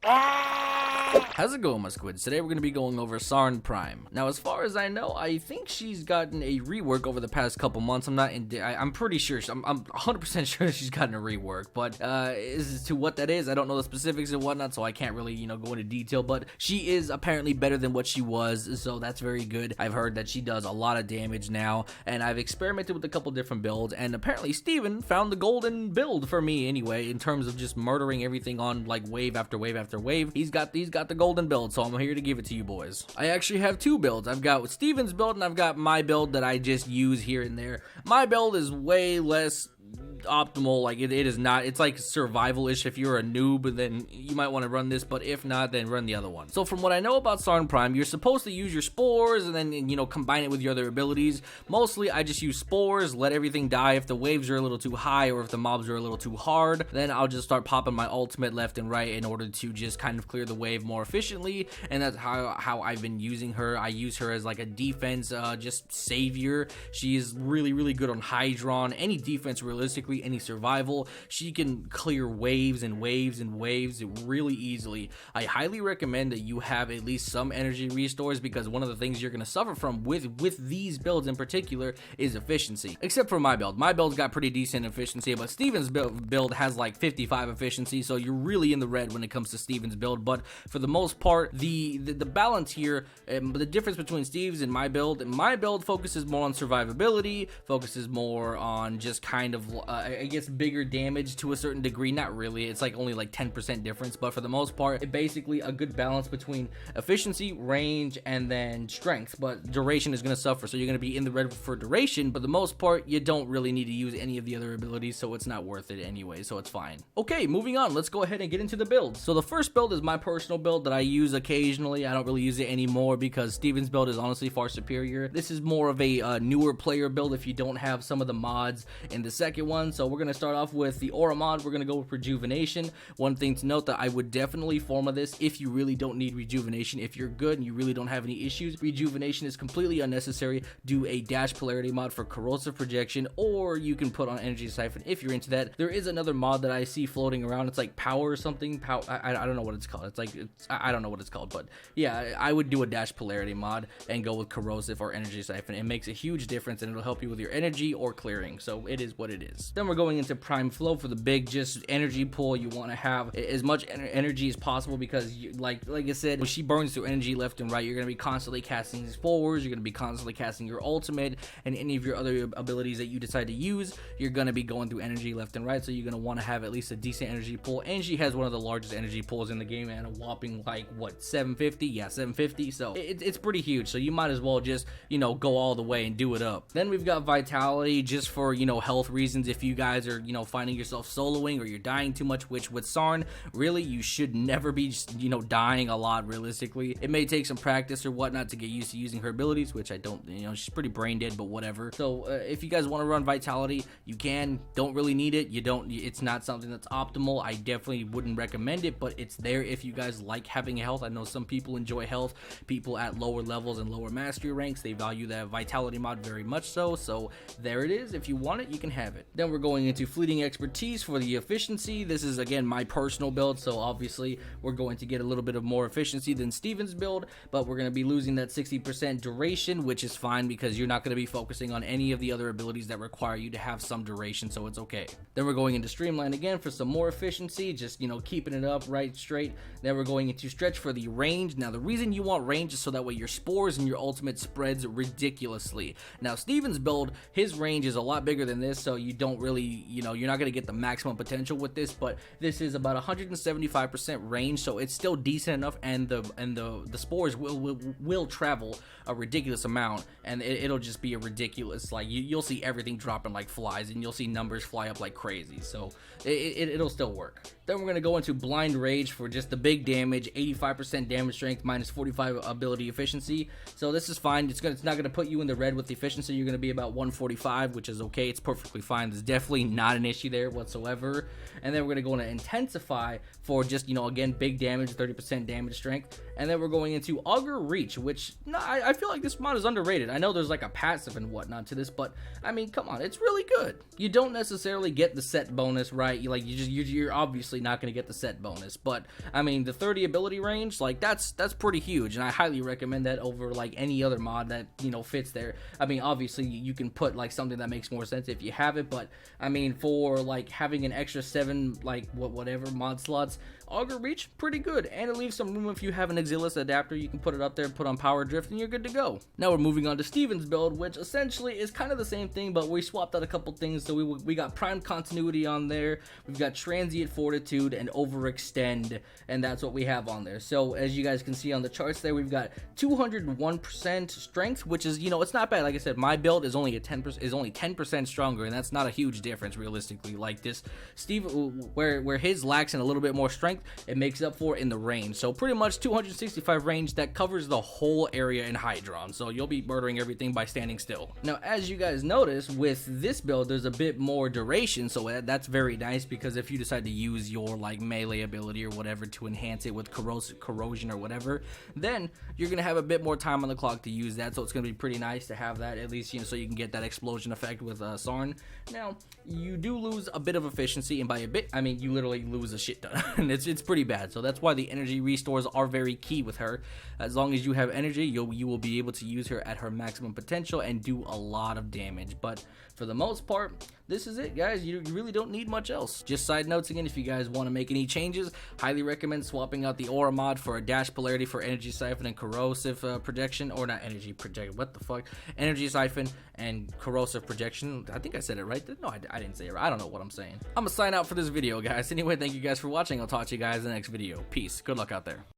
How's it going, my squids? Today we're going to be going over Saryn Prime. Now, as far as I know, I think she's gotten a rework over the past couple months. I'm pretty sure, I'm 100% sure she's gotten a rework, but as to what that is, I don't know the specifics and whatnot, so I can't really, go into detail, but she is apparently better than what she was, so that's very good. I've heard that she does a lot of damage now, and I've experimented with a couple different builds, and apparently Steven found the golden build for me anyway, in terms of just murdering everything on like wave after wave after wave. He's got the golden build, so I'm here to give it to you boys. I actually have two builds. I've got Steven's build and I've got my build that I just use here and there. My build is way less optimal. Like it is not, it's like survival-ish. If you're a noob, then you might want to run this, but if not, then run the other one. So from what I know about Saryn Prime, you're supposed to use your spores and then combine it with your other abilities. Mostly I just use spores, let everything die. If the waves are a little too high or if the mobs are a little too hard, then I'll just start popping my ultimate left and right in order to just kind of clear the wave more efficiently. And that's how I've been using her. I use her as like a defense just savior. She is really good on Hydron, any defense realistically, any survival. She can clear waves and waves and waves really easily. I highly recommend that you have at least some energy restores, because one of the things you're going to suffer from with these builds in particular is efficiency. Except for my build. My build's got pretty decent efficiency, but Steven's build has like 55 efficiency, so you're really in the red when it comes to Steven's build. But for the most part, the balance here, the difference between Steve's and my build focuses more on survivability, focuses more on just kind of I guess bigger damage to a certain degree. Not really, it's like only like 10% difference, but for the most part, it basically a good balance between efficiency, range, and then strength. But duration is going to suffer, so you're going to be in the red for duration, but the most part, you don't really need to use any of the other abilities, so it's not worth it anyway, so it's fine. Okay, moving on, let's go ahead and get into the builds. So the first build is my personal build that I use occasionally. I don't really use it anymore because Steven's build is honestly far superior. This is more of a newer player build if you don't have some of the mods in the second one. So we're going to start off with the aura mod. We're going to go with rejuvenation. One thing to note that I would definitely Forma this if you really don't need rejuvenation. If you're good and you really don't have any issues, rejuvenation is completely unnecessary. Do a dash polarity mod for corrosive projection, or you can put on energy siphon if you're into that. There is another mod that I see floating around. It's like power or something. I don't know what it's called. I don't know what it's called, but yeah, I would do a dash polarity mod and go with corrosive or energy siphon. It makes a huge difference and it'll help you with your energy or clearing. So it is what it is. Then we're going into prime flow for the big just energy pool. You want to have as much energy as possible because like I said, when she burns through energy left and right, you're going to be constantly casting these forwards, you're going to be constantly casting your ultimate and any of your other abilities that you decide to use. You're going to be going through energy left and right, so you're going to want to have at least a decent energy pool. And she has one of the largest energy pools in the game and a whopping like what, 750? Yeah, 750. So it's pretty huge, so you might as well just go all the way and do it up. Then we've got vitality just for health reasons. If you guys are finding yourself soloing or you're dying too much, which with Saryn really you should never be dying a lot realistically. It may take some practice or whatnot to get used to using her abilities, which I don't, she's pretty brain dead, but whatever. So if you guys want to run vitality, you can. Don't really need it. It's not something that's optimal. I definitely wouldn't recommend it, but it's there if you guys like having health. I know some people enjoy health. People at lower levels and lower mastery ranks, they value that vitality mod very much so there it is. If you want it, you can have it. Then we're going into fleeting expertise for the efficiency. This is again my personal build, so obviously we're going to get a little bit of more efficiency than Steven's build, but we're going to be losing that 60% duration, which is fine because you're not going to be focusing on any of the other abilities that require you to have some duration, so it's okay. Then we're going into streamline again for some more efficiency, just keeping it up right straight. Then we're going into stretch for the range. Now the reason you want range is so that way your spores and your ultimate spreads ridiculously. Now Steven's build, his range is a lot bigger than this, so you don't really you're not going to get the maximum potential with this, but this is about 175% range, so it's still decent enough, and the spores will travel a ridiculous amount, and it'll just be a ridiculous, like you'll see everything dropping like flies, and you'll see numbers fly up like crazy, so it'll still work. Then we're going to go into blind rage for just the big damage, 85% damage strength minus 45 ability efficiency. So this is fine. It's not going to put you in the red with the efficiency. You're going to be about 145, which is okay. It's perfectly fine. This definitely not an issue there whatsoever. And then we're going to go into Intensify for just, you know, again, big damage, 30% damage strength. And then we're going into Augur Reach, which, no, I feel like this mod is underrated. I know there's like a passive and whatnot to this, but I mean, come on, it's really good. You don't necessarily get the set bonus, right? You're obviously not going to get the set bonus, but I mean, the 30 ability range, like that's pretty huge, and I highly recommend that over like any other mod that, you know, fits there. I mean, obviously you can put like something that makes more sense if you have it, but I mean, for like having an extra 7 like whatever mod slots, Augur Reach, pretty good, and it leaves some room if you have an Exilis adapter. You can put it up there, put on Power Drift, and you're good to go. Now we're moving on to Steven's build, which essentially is kind of the same thing, but we swapped out a couple things. So we got Prime Continuity on there, we've got Transient Fortitude, and Overextend, and that's what we have on there. So as you guys can see on the charts there, we've got 201% strength, which is, you know, it's not bad. Like I said, my build is only 10% stronger, and that's not a huge difference realistically. Like this, Steve, where his lacks in a little bit more strength, it makes up for in the range. So pretty much 265 range that covers the whole area in Hydron, so you'll be murdering everything by standing still. Now as you guys notice, with this build there's a bit more duration, so that's very nice, because if you decide to use your like melee ability or whatever to enhance it with corrosion or whatever, then you're gonna have a bit more time on the clock to use that. So it's gonna be pretty nice to have that, at least, you know, so you can get that explosion effect with Saryn. Now you do lose a bit of efficiency, and by a bit I mean you literally lose a shit ton. And it's pretty bad. So that's why the energy restores are very key with her. As long as you have energy, you will be able to use her at her maximum potential and do a lot of damage. But for the most part, this is it, guys. You really don't need much else. Just side notes again, if you guys want to make any changes, highly recommend swapping out the Aura mod for a Dash Polarity for Energy Siphon and Corrosive Projection, or not Energy Projection, what the fuck? Energy Siphon and Corrosive Projection. I think I said it right. No, I didn't say it right. I don't know what I'm saying. I'm gonna sign out for this video, guys. Anyway, thank you guys for watching. I'll talk to you guys in the next video. Peace. Good luck out there.